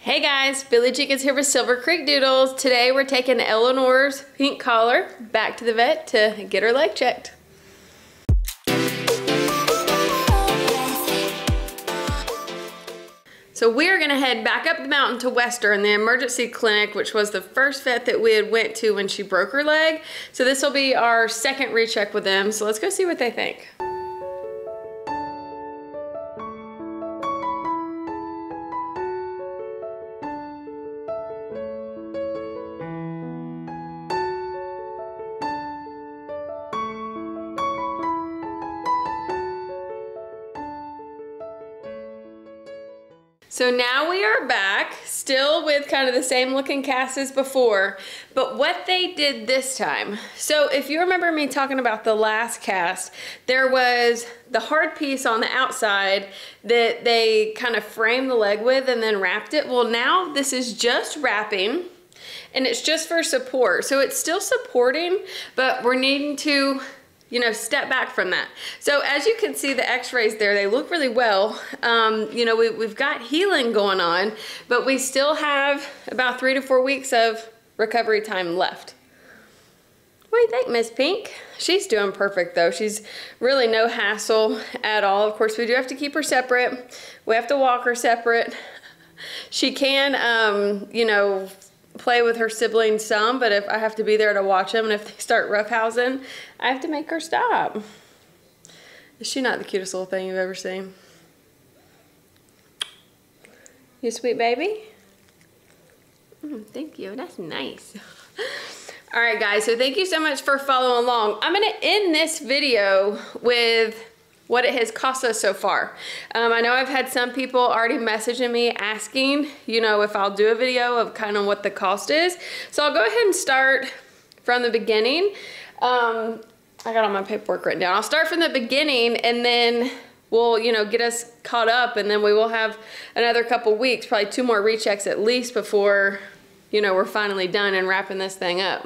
Hey guys, Billy Jenkins here with Silver Creek Doodles. Today we're taking Eleanor's pink collar back to the vet to get her leg checked. So we're gonna head back up the mountain to Western, the emergency clinic, which was the first vet that we had went to when she broke her leg. So this will be our second recheck with them. So let's go see what they think. So now we are back, still with kind of the same looking cast as before, but what they did this time. So if you remember me talking about the last cast, there was the hard piece on the outside that they kind of framed the leg with and then wrapped it. Well, now this is just wrapping and it's just for support. So it's still supporting, but we're needing to step back from that. So as you can see the x-rays there, they look really well. We've got healing going on, but we still have about 3 to 4 weeks of recovery time left. What do you think, Miss Pink? She's doing perfect though. She's really no hassle at all. Of course, we do have to keep her separate. We have to walk her separate. She can, play with her siblings some, but if I have to be there to watch them and if they start roughhousing, I have to make her stop. Is she not the cutest little thing you've ever seen? You sweet baby? Thank you, that's nice. All right guys, so thank you so much for following along. I'm gonna end this video with what it has cost us so far. I know I've had some people already messaging me asking, if I'll do a video of kind of what the cost is. So I'll go ahead and start from the beginning. I got all my paperwork written down. I'll start from the beginning and then we'll, get us caught up, and then we will have another couple weeks, probably 2 more rechecks at least before, we're finally done and wrapping this thing up.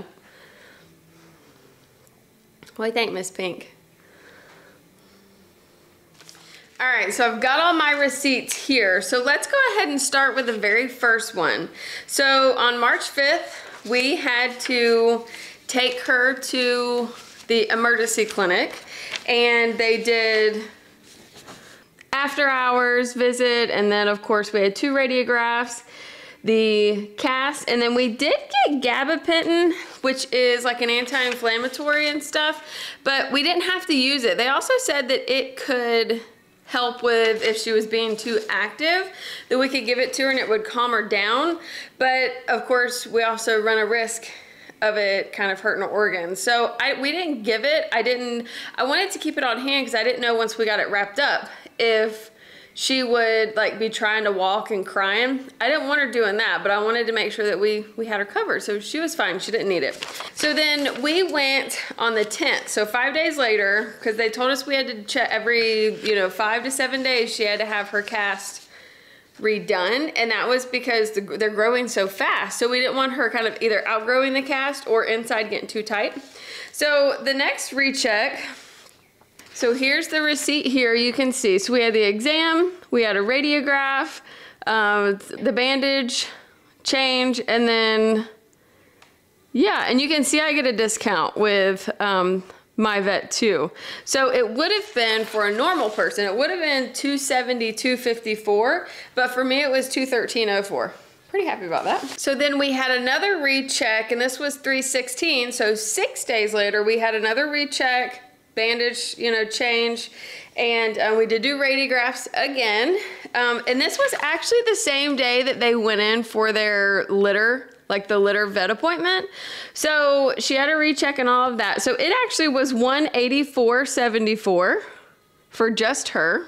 What do you think, Miss Pink? All right, so I've got all my receipts here. So let's go ahead and start with the very first one. So on March 5th, we had to take her to the emergency clinic, and they did after hours visit, and then of course we had 2 radiographs, the cast, and then we did get gabapentin, which is like an anti-inflammatory and stuff, but we didn't have to use it. They also said that it could help with if she was being too active, that we could give it to her and it would calm her down. But of course, we also run a risk of it kind of hurting her organs. So we didn't give it. I wanted to keep it on hand because I didn't know once we got it wrapped up if she would be trying to walk and crying. I didn't want her doing that, but I wanted to make sure that we had her covered. So she was fine, she didn't need it. So then we went on the 10th. So 5 days later, because they told us we had to check every, 5 to 7 days, she had to have her cast redone. And that was because they're growing so fast. So we didn't want her kind of either outgrowing the cast or inside getting too tight. So the next recheck, so here's the receipt here, you can see. So we had the exam, we had a radiograph, the bandage change, and then, yeah, and you can see I get a discount with my vet too. So it would have been, for a normal person, it would have been $270, $254, but for me it was $213.04. Pretty happy about that. So then we had another recheck, and this was $316, so 6 days later we had another recheck, bandage, change, and we did do radiographs again. And this was actually the same day that they went in for their litter, the litter vet appointment. So she had a recheck and all of that. So it actually was $184.74 for just her.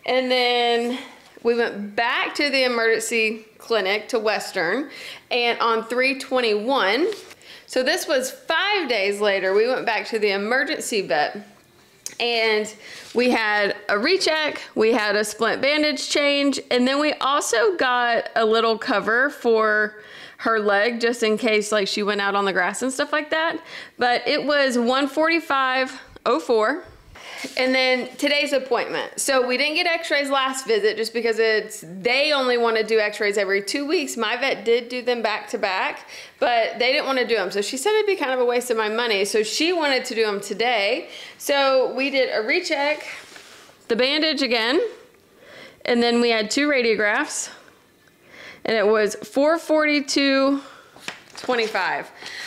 And then we went back to the emergency clinic to Western, and on 3/21, so this was 5 days later, we went back to the emergency vet, and we had a recheck, we had a splint bandage change, and then we also got a little cover for her leg just in case she went out on the grass and stuff like that. But it was $145.04. and then today's appointment. So we didn't get x-rays last visit just because they only want to do x-rays every 2 weeks. My vet did do them back to back, but they didn't want to do them. So she said it'd be kind of a waste of my money. So she wanted to do them today. So we did a recheck, the bandage again, and then we had 2 radiographs, and it was $442.25.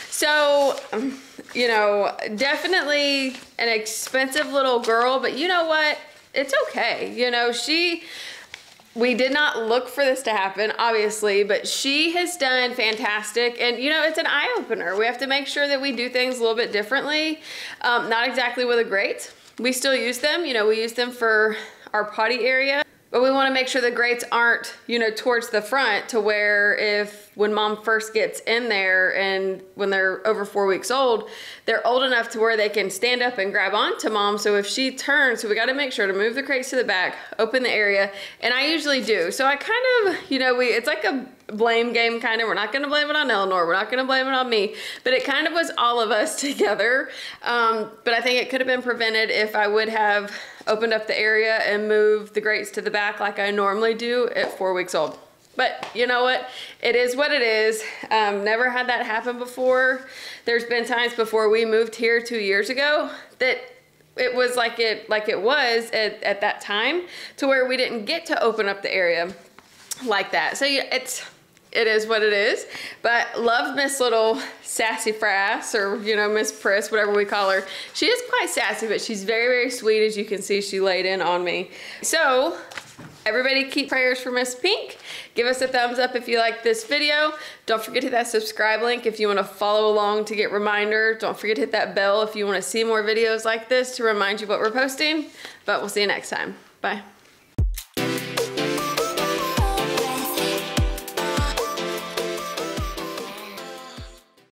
So, you know, definitely an expensive little girl, but you know what? It's okay. You know, we did not look for this to happen, obviously, but she has done fantastic. And, you know, it's an eye-opener. We have to make sure that we do things a little bit differently. Not exactly with the grates. We still use them. You know, we use them for our potty area. But we want to make sure the grates aren't, you know, towards the front, to where when mom first gets in there and when they're over 4 weeks old, they're old enough to where they can stand up and grab onto mom. So if she turns, so we got to make sure to move the crates to the back, open the area, and I usually do. So I kind of, you know, it's like a blame game kind of. We're not going to blame it on Eleanor. We're not going to blame it on me. But it kind of was all of us together. But I think it could have been prevented if I would have opened up the area and moved the grates to the back like I normally do at 4 weeks old. But you know what? It is what it is. Never had that happen before. There's been times before we moved here 2 years ago that it was like it was at that time, to where we didn't get to open up the area like that. So it is what it is. But love Miss Little Sassy Frass, or, you know, Miss Priss, whatever we call her. She is quite sassy, but she's very, very sweet. As you can see, she laid in on me. So everybody keep prayers for Miss Pink. Give us a thumbs up if you like this video. Don't forget to hit that subscribe link if you want to follow along to get reminders. Don't forget to hit that bell if you want to see more videos like this to remind you what we're posting. But we'll see you next time. Bye.